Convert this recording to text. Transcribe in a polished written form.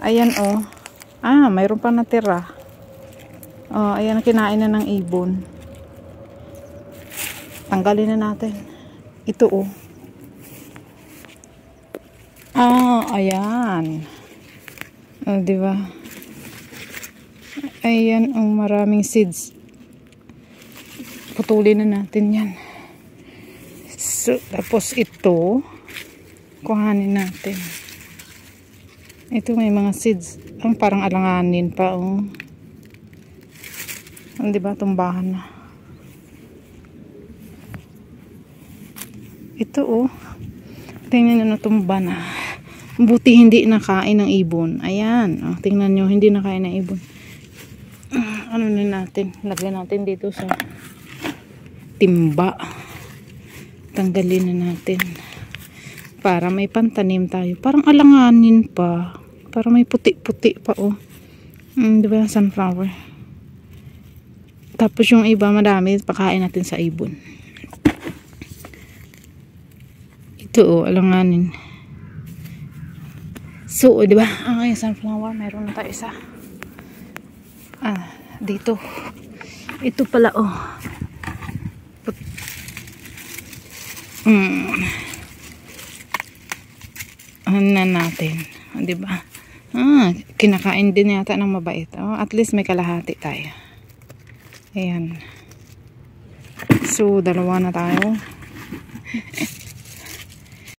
Ayan oh. Mayroon pa natira. Oh, ayan, kinain na ng ibon. Tanggalin na natin. Ito oh. Ayan. Oh, di ba? Ayan oh, maraming seeds. Putulin na natin 'yan. So, tapos ito kuhanin natin. Ito may mga seeds. Ang parang alanganin pa oh. Di ba, tumbahan na. Ito oh. Tingnan nyo, natumba na. Buti hindi nakain ng ibon. Ayan. Oh, tingnan nyo, hindi nakain ng ibon. Ano na natin? Lagyan natin dito sa timba. Tanggalin na natin. Para may pantanim tayo. Parang alanganin pa. Parang may puti-puti pa oh. Diba, sunflower. Tapos yung iba madami, pakain natin sa ibon. Ito oh, alanganin. So, diba? Yung sunflower, meron na tayo isa. Dito. Ito pala oh. Ano na natin, diba? Kinakain din yata ng mabait. Oh, at least may kalahati tayo. Ayan. So, dalawa na tayo.